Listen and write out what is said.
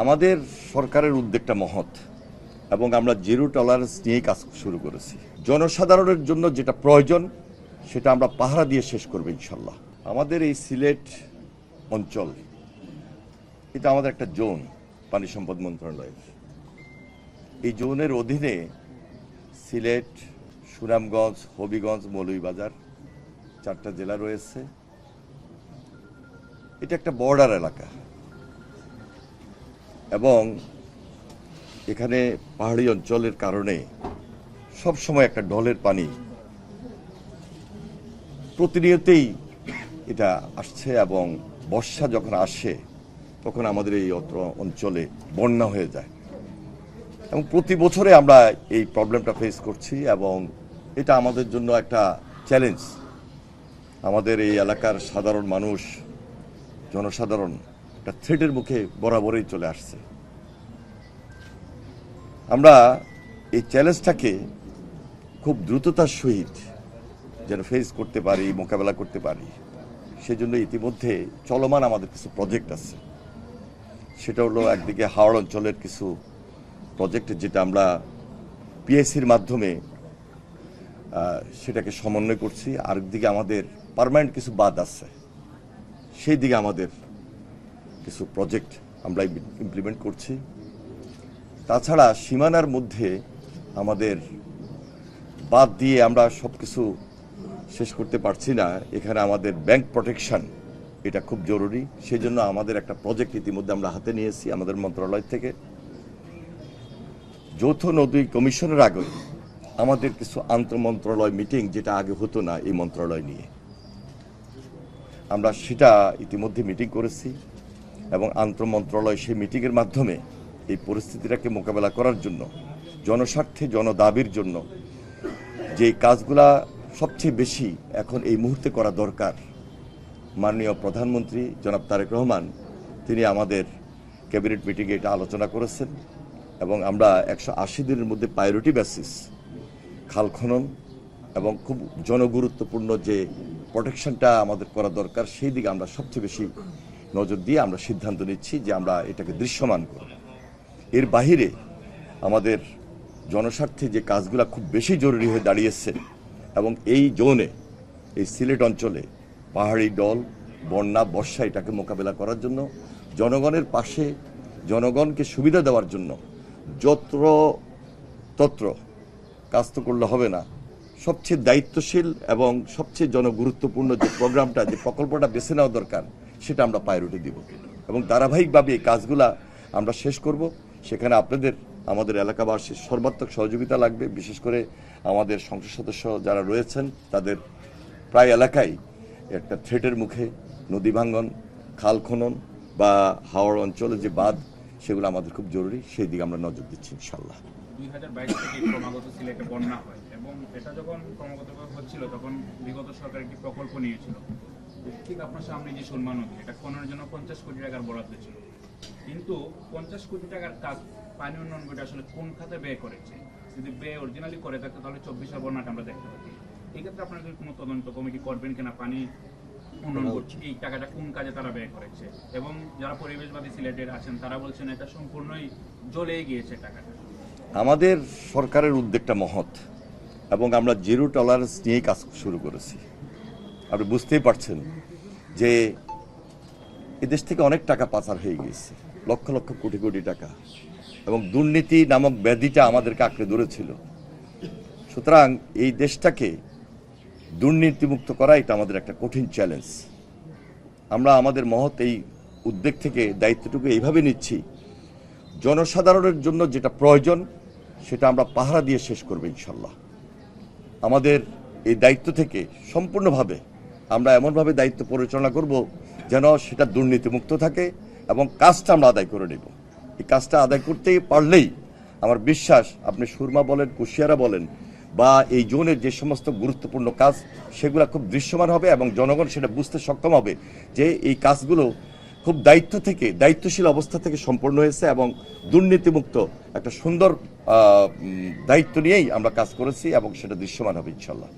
আমাদের সরকারের উদ্যোগটা মহৎ এবং আমরা জিরো টলারেন্স নিয়েই কাজ শুরু করেছি। জনসাধারণের জন্য যেটা প্রয়োজন সেটা আমরা পাহারা দিয়ে শেষ করব ইনশাল্লাহ। আমাদের এই সিলেট অঞ্চল এটা আমাদের একটা জোন, পানি সম্পদ মন্ত্রণালয়ের। এই জোনের অধীনে সিলেট, সুনামগঞ্জ, হবিগঞ্জ, মৌলভীবাজার 4টা জেলা রয়েছে। এটা একটা বর্ডার এলাকা এবং এখানে পাহাড়ি অঞ্চলের কারণে সব সময় একটা ঢলের পানি প্রতিনিয়তই এটা আসছে এবং বর্ষা যখন আসে তখন আমাদের এই অঞ্চলে বন্যা হয়ে যায় এবং প্রতি বছরে আমরা এই প্রবলেমটা ফেস করছি এবং এটা আমাদের জন্য একটা চ্যালেঞ্জ। আমাদের এই এলাকার সাধারণ মানুষ, জনসাধারণ একটা থ্রেটের মুখে বরাবরই চলে আসছে। আমরা এই চ্যালেঞ্জটাকে খুব দ্রুততার সহিত যেন ফেস করতে পারি, মোকাবেলা করতে পারি, সেজন্য ইতিমধ্যে চলমান আমাদের কিছু প্রজেক্ট আছে। সেটা হলো একদিকে হাওড় অঞ্চলের কিছু প্রজেক্ট যেটা আমরা পিএসসির মাধ্যমে সেটাকে সমন্বয় করছি। আরেকদিকে আমাদের পার্মানেন্ট কিছু বাঁধ আছে, সেই দিকে আমাদের কিছু প্রজেক্ট আমরা ইমপ্লিমেন্ট করছি। তাছাড়া সীমানার মধ্যে আমাদের বাদ দিয়ে আমরা সব কিছু শেষ করতে পারছি না। এখানে আমাদের ব্যাংক প্রোটেকশন এটা খুব জরুরি। সেই জন্য আমাদের একটা প্রজেক্ট ইতিমধ্যে আমরা হাতে নিয়েছি আমাদের মন্ত্রণালয় থেকে। যৌথ নদী কমিশনের আগে আমাদের কিছু আন্তঃমন্ত্রণালয় মিটিং, যেটা আগে হতো না এই মন্ত্রণালয় নিয়ে, আমরা সেটা ইতিমধ্যে মিটিং করেছি এবং আন্তঃমন্ত্রণালয় সেই মিটিংয়ের মাধ্যমে এই পরিস্থিতিটাকে মোকাবেলা করার জন্য, জনস্বার্থে জনদাবির জন্য যে কাজগুলা সবচেয়ে বেশি এখন এই মুহূর্তে করা দরকার, মাননীয় প্রধানমন্ত্রী জনাব তারেক রহমান তিনি আমাদের ক্যাবিনেট মিটিংয়ে এটা আলোচনা করেছেন এবং আমরা 180 দিনের মধ্যে প্রায়োরিটি বেসিস খাল খনন এবং খুব জনগুরুত্বপূর্ণ যে প্রোটেকশনটা আমাদের করা দরকার সেই দিকে আমরা সবচেয়ে বেশি নজর দিয়ে আমরা সিদ্ধান্ত নিচ্ছি যে আমরা এটাকে দৃশ্যমান করব। এর বাহিরে আমাদের জনস্বার্থে যে কাজগুলো খুব বেশি জরুরি হয়ে দাঁড়িয়েছে এবং এই জোনে, এই সিলেট অঞ্চলে পাহাড়ি ঢল, বন্যা, বর্ষা এটাকে মোকাবেলা করার জন্য জনগণের পাশে, জনগণকে সুবিধা দেওয়ার জন্য যত্র কাজ তো করলে হবে না, সবচেয়ে দায়িত্বশীল এবং সবচেয়ে জনগুরুত্বপূর্ণ যে প্রোগ্রামটা, যে প্রকল্পটা বেছে নেওয়া দরকার সেটা আমরা প্রায়োরিটি দিব এবং ধারাবাহিকভাবে এই কাজগুলা আমরা শেষ করব। সেখানে আপনাদের, আমাদের এলাকাবাসীর সর্বাত্মক সহযোগিতা লাগবে। বিশেষ করে আমাদের সংসদ সদস্য যারা রয়েছেন তাদের প্রায় এলাকায় একটা থ্রেটের মুখে নদী ভাঙ্গন, খাল খনন বা হাওড় অঞ্চলে যে বাঁধ, সেগুলো আমাদের খুব জরুরি। সেই দিকে আমরা নজর দিচ্ছি ইনশাল্লাহ। 2022 থেকে ক্রমাগত সিলেটে বন্যা হয় এবং এটা যখন ক্রমাগতভাবে হচ্ছিল তখন বিগত সরকার একটি প্রকল্প নিয়েছিল, ঠিক আপনার সামনে যে সুরমা নদী, এটা খননের জন্য 50 কোটি টাকার বরাদ্দ ছিল। কিন্তু 50 কোটি টাকার কাজ পানি উন্নয়ন বোর্ড আসলে কোন খাতে ব্যয় করেছে? যদি ব্যয় অরিজিনালি করে থাকতো তাহলে 24 বন্যাটা আমরা দেখতে পাচ্ছি। এই ক্ষেত্রে আপনারা কোনো তদন্ত কমিটি করবেন কিনা, পানি উন্নয়ন বোর্ড এই টাকাটা কোন কাজে তারা ব্যয় করেছে? এবং যারা পরিবেশবাদী সিলেটের আছেন তারা বলছেন এটা সম্পূর্ণই জ্বলে গিয়েছে টাকাটা। আমাদের সরকারের উদ্যোগটা মহৎ এবং আমরা জিরো টলারেন্স নিয়েই কাজ শুরু করেছি। আপনি বুঝতেই পারছেন যে এদেশ থেকে অনেক টাকা পাচার হয়ে গিয়েছে, লক্ষ লক্ষ কোটি কোটি টাকা, এবং দুর্নীতি নামক ব্যাধিটা আমাদেরকে আঁকড়ে ধরেছিল। সুতরাং এই দেশটাকে দুর্নীতিমুক্ত করা এটা আমাদের একটা কঠিন চ্যালেঞ্জ। আমরা আমাদের মহৎ এই উদ্যোগ থেকে দায়িত্বটুকু এইভাবে নিচ্ছি, জনসাধারণের জন্য যেটা প্রয়োজন সেটা আমরা পাহারা দিয়ে শেষ করব ইনশাল্লাহ। আমাদের এই দায়িত্ব থেকে সম্পূর্ণভাবে আমরা এমনভাবে দায়িত্ব পরিচালনা করব যেন সেটা দুর্নীতিমুক্ত থাকে এবং কাজটা আমরা আদায় করে নেব। এই কাজটা আদায় করতে পারলেই আমার বিশ্বাস, আপনি সুরমা বলেন, কুশিয়ারা বলেন বা এই জোনের যে সমস্ত গুরুত্বপূর্ণ কাজ, সেগুলো খুব দৃশ্যমান হবে এবং জনগণ সেটা বুঝতে সক্ষম হবে যে এই কাজগুলো খুব দায়িত্ব থেকে, দায়িত্বশীল অবস্থা থেকে সম্পন্ন হয়েছে এবং দুর্নীতিমুক্ত একটা সুন্দর দায়িত্ব নিয়েই আমরা কাজ করেছি এবং সেটা দৃশ্যমান হবে ইনশাল্লাহ।